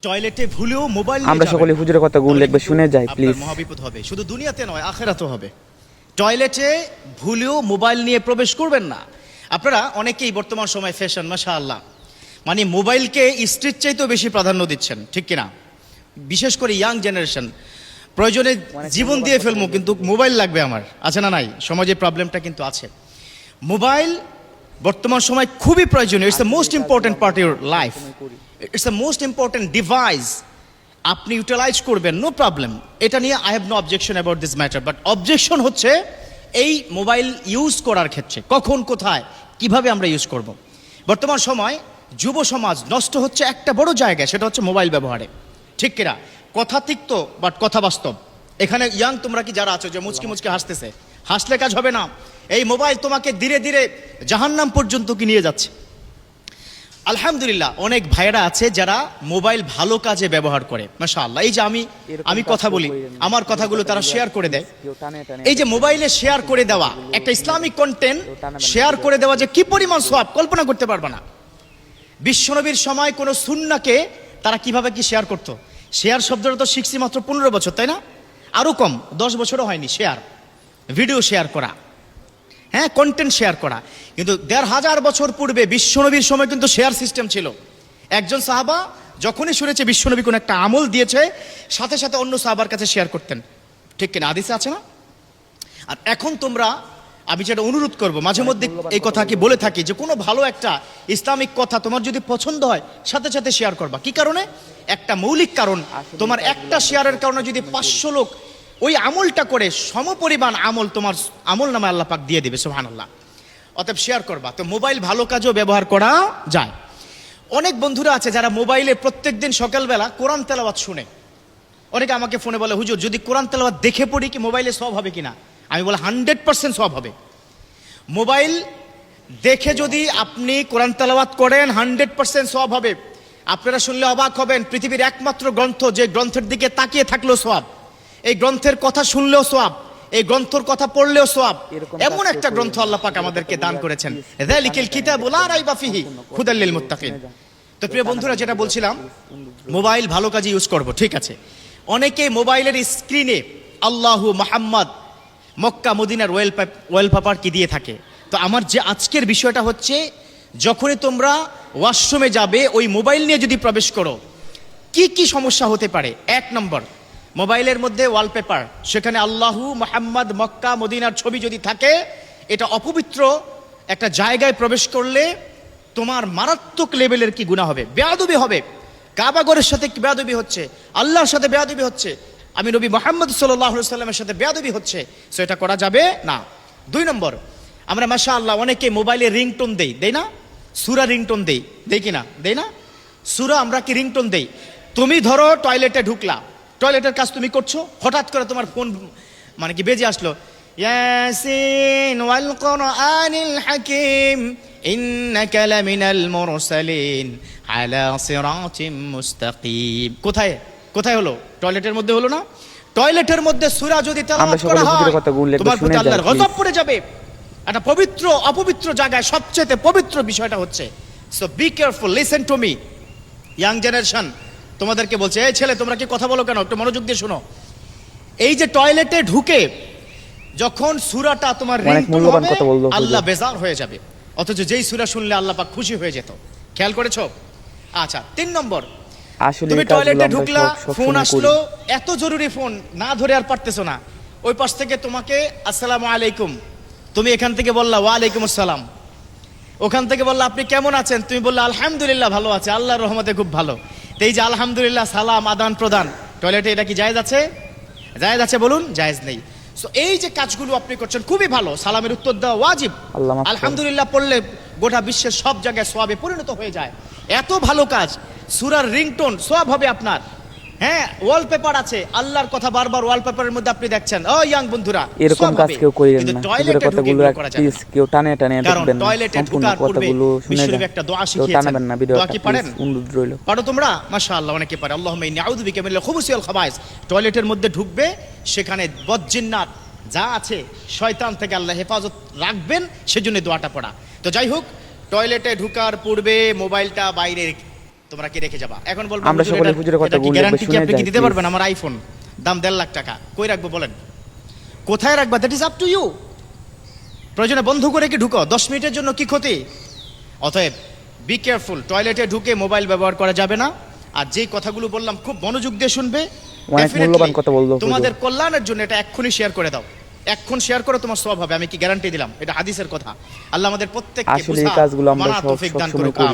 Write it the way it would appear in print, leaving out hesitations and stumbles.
টয়লেটে ভুলেও মোবাইল নিয়ে আমরা সকলে হুজুরের কথাগুলো লিখবে শুনে যাই প্লিজ। মহাবিপদ হবে, শুধু দুনিয়াতে নয় আখিরাতেও হবে। টয়লেটে ভুলেও মোবাইল নিয়ে প্রবেশ করবেন না। আপনারা অনেকেই বর্তমান সময় ফ্যাশন মাশাআল্লাহ, মানে মোবাইলকে স্ত্রীর চাইতেও বেশি প্রাধান্য দিচ্ছেন, ঠিক কিনা? বিশেষ করে ইয়াং জেনারেশন প্রয়োজনে জীবন দিয়ে ফেলবো কিন্তু মোবাইল লাগবে আমার, আছে না নাই? সমাজে প্রবলেমটা কিন্তু আছে। মোবাইল বর্তমান সময় খুবই প্রয়োজনীয়। It's the most important part your life, it's the most important device. আপনি ইউটিলাইজ করবেন, নো প্রবলেম, এটা নিয়ে I have no objection about this matter. But objection হচ্ছে এই মোবাইল ইউজ করার ক্ষেত্রে, কখন কোথায় কিভাবে আমরা ইউজ করব। বর্তমান সময় যুব সমাজ নষ্ট হচ্ছে একটা বড় জায়গায়, সেটা হচ্ছে মোবাইল ব্যবহারে, ঠিক কিনা? কথা তিক্ত বাট কথা বাস্তব। এখানে ইয়াং তোমরা কি যারা আছো যে মুচকি মুচকি হাসতেছে, হাসলে কাজ হবে না। এই মোবাইল তোমাকে ধীরে ধীরে জাহান্নাম পর্যন্ত কি নিয়ে যাচ্ছে। আলহামদুলিল্লাহ অনেক ভাইয়েরা আছে যারা মোবাইল ভালো কাজে ব্যবহার করে, মাশাআল্লাহ। এই যে আমি কথা বলি, আমার কথাগুলো তারা শেয়ার করে দেয়। এই যে মোবাইলে শেয়ার করে দেওয়া একটা ইসলামিক কন্টেন্ট শেয়ার করে দেওয়া যে কি পরিমাণ সওয়াব কল্পনা করতে পারবে না। বিশ্বনবীর সময় কোন সুন্নাহকে তারা কিভাবে কি শেয়ার করতো। শেয়ার শব্দটা তো শিখছি মাত্র 15 বছর, তাই না? আরো কম, 10 বছরও হয়নি। শেয়ার, ভিডিও শেয়ার করা, হ্যাঁ, কন্টেন্ট শেয়ার করা। কিন্তু 1500 বছর পূর্বে বিশ্বনবীর সময় কিন্তু শেয়ার সিস্টেম ছিল। একজন সাহাবা যখনই শুনেছে বিশ্বনবী কোন একটা আমল দিয়েছে, সাথে সাথে অন্য সাহাবার কাছে শেয়ার করতেন, ঠিক কিনা? হাদিসে আছে না? আর এখন তোমরা, আমি যেটা অনুরোধ করব, মাঝে মধ্যে এই কথা কি বলে থাকি যে কোনো ভালো একটা ইসলামিক কথা তোমার যদি পছন্দ হয় সাথে সাথে শেয়ার করবা। কি কারণে? একটা মৌলিক কারণ, তোমার একটা শেয়ারের কারণে যদি 500 লোক ওই আমলটা করে সমপরিমাণ আমল তোমার আমল নামে আল্লাহ পাক দিয়ে দিবে, সুবহানাল্লাহ। অতএব শেয়ার করবা। তো মোবাইল ভালো কাজেও ব্যবহার করা যায়। অনেক বন্ধুরা আছে যারা মোবাইলে প্রত্যেকদিন সকালবেলা কোরআন তেলাওয়াত শুনে। অনেকে আমাকে ফোনে বলে, হুজুর যদি কোরআন তেলাওয়াত দেখে পড়ি কি মোবাইলে সওয়াব হবে কিনা? আমি বলি 100% সওয়াব হবে। মোবাইল দেখে যদি আপনি কোরআন তেলাওয়াত করেন 100% সওয়াব হবে। আপনারা শুনলে অবাক হবেন, পৃথিবীর একমাত্র গ্রন্থ যে গ্রন্থের দিকে তাকিয়ে থাকলেও সওয়াব, এই গ্রন্থের কথা শুনলেও সওয়াব, এই গ্রন্থের কথা পড়লেও সওয়াব, এমন একটা গ্রন্থ আল্লাহ পাক আমাদেরকে দান করেছেন। যালিকাল কিতাবু লা রাইবা ফিহি হুদাল লিল মুত্তাকিন। তো প্রিয় বন্ধুরা, যেটা বলছিলাম, মোবাইল ভালো কাজে ইউজ করব, ঠিক আছে। অনেকে মোবাইলের স্ক্রিনে আল্লাহু মুহাম্মদ মক্কা মদিনার ওয়ালপেপার কি দিয়ে থাকে। তো আমার যে আজকের বিষয়টা হচ্ছে, যখনই তোমরা ওয়াশরুমে যাবে ওই মোবাইল নিয়ে যদি প্রবেশ করো, কি কি সমস্যা হতে পারে। 1 নম্বর, মোবাইলের মধ্যে ওয়ালপেপার, সেখানে আল্লাহু মুহাম্মদ মক্কা মদিনার ছবি যদি থাকে, এটা অপবিত্র একটা জায়গায় প্রবেশ করলে তোমার মারাত্মক লেভেলের কি গুনাহ হবে, বেয়াদবি হবে। কাবাগরের সাথে বেয়াদবি হচ্ছে, আল্লাহর সাথে বেয়াদবি হচ্ছে, আমি নবী মুহাম্মদ সাল্লাল্লাহু আলাইহি ওয়াসাল্লামের সাথে বেয়াদবি হচ্ছে। সো এটা করা যাবে না। 2 নম্বর, আমরা মাশাআল্লাহ অনেকে মোবাইলে রিংটোন দেই না? সূরা রিংটোন দেই কিনা? দেই না? সূরা আমরা কি রিংটোন দেই? তুমি ধরো টয়লেটে ঢুকলা, টয়লেটের কাজ তুমি করছো, হঠাৎ করে তোমার ফোন মানে কি বেজে আসলো, ইয়াসিন ওয়াল কুরআনিল হাকিম ইন্নাকা লামিনাল মুরসালিন আলা সিরাতিম মুস্তাকিম। কোথায় হলো? টয়লেটের মধ্যে হলো না? টয়লেটের মধ্যে সূরা যদি তেলাওয়াত করা হয়, তোমার প্রতি আল্লাহর গজব পড়ে যাবে। একটা পবিত্র অপবিত্র জায়গায় সবচেয়ে পবিত্র বিষয়টা হচ্ছে। So be careful, listen to me young generation. তোমাদেরকে বলছে, এই ছেলে তোমরা কি কথা বলো কেন? একটু মনোযোগ দিয়ে শোনো। এই যে টয়লেটে ঢুকে যখন সূরাটা তোমার রিংটোন হবে, আল্লাহ বেজার হয়ে যাবে। অথচ যেই সূরা শুনলে আল্লাহ পাক খুশি হয়ে যেত। খেয়াল করেছো? আচ্ছা, 3 নম্বর, তুমি টয়লেটে ঢুকলা, ফোন আসলো, এত জরুরি ফোন, না ধরে আর পারতেছো না। ওই পাশ থেকে তোমাকে আসসালামু আলাইকুম, তুমি এখান থেকে বললা ওয়া আলাইকুম আসসালাম। ওখান থেকে বললা আপনি কেমন আছেন? তুমি বললা আলহামদুলিল্লাহ ভালো আছে, আল্লাহর রহমতে খুব ভালো। তো এই যে আলহামদুলিল্লাহ সালাম আদান প্রদান টয়লেটে, এটা কি জায়েজ আছে? জায়েজ আছে বলুন? জায়েজ নেই। সো এই যে কাজগুলো আপনি করছেন খুবই ভালো, সালামের উত্তর দেওয়া ওয়াজিব। আলহামদুলিল্লাহ পড়লে গোটা বিশ্বের সব জায়গায় সওয়াবে পরিণত হয়ে যায়। এত ভালো কাজ, সূরার রিংটোন সওয়াব হবে আপনার। হ্যাঁ, ওয়ালপেপার আছে, আল্লাহর কথা বারবার ওয়ালপেপারের মধ্যে আপনি দেখছেন। ও ইয়াং বন্ধুরা, এরকম কাজ কেউ করেন না। টয়লেটের কথাগুলো প্লিজ কেউ টানে দেখবেন না। সম্পূর্ণ কথাগুলো শুনে যান, একটা দোয়া শিখিয়েছেন। দোয়া কি পারেন? অনুরোধ রইল, পারো তোমরা? মাশাআল্লাহ অনেকে পারে। আল্লাহুম্মা ইন্নী আউযু বিকা মিনাল খুবুসি ওয়াল খাবায়েস। টয়লেটের মধ্যে ঢুকবে, সেখানে বদজিন্নাত যা আছে শয়তান থেকে আল্লাহ হেফাজত রাখবেন, সেজন্য দোয়াটা পড়া। তো যাই হোক, টয়লেটে ঢুকার পূর্বে মোবাইলটা বাইরে তোমরা কি রেখে যাবা? এখন বলবো আমরা সকলে হুজুরের কথাগুলো গ্যারান্টি কি আপনি কি দিতে পারবেন? আমার আইফোন দাম 1.5 লাখ টাকা, কই রাখবো বলেন? কোথায় রাখবা? That is up to you. প্রয়োজনে বন্ধ করে কি ঢুকো, 10 মিনিটের জন্য কি ক্ষতি? অতএব বি কেয়ারফুল, টয়লেটে ঢুকে মোবাইল ব্যবহার করা যাবে না। আর যেই কথাগুলো বললাম খুব মনোযোগ দিয়ে শুনবে, অনেক মূল্যবান কথা বললো। তোমাদের কল্যাণের জন্য এটা এক্ষুনি শেয়ার করে দাও, এক্ষুন শেয়ার করো, তোমার সওয়াব হবে, আমি কি গ্যারান্টি দিলাম। এটা হাদিসের কথা। আল্লাহ আমাদের প্রত্যেককে আসলে এই কাজগুলো আমরা সব সময় করি।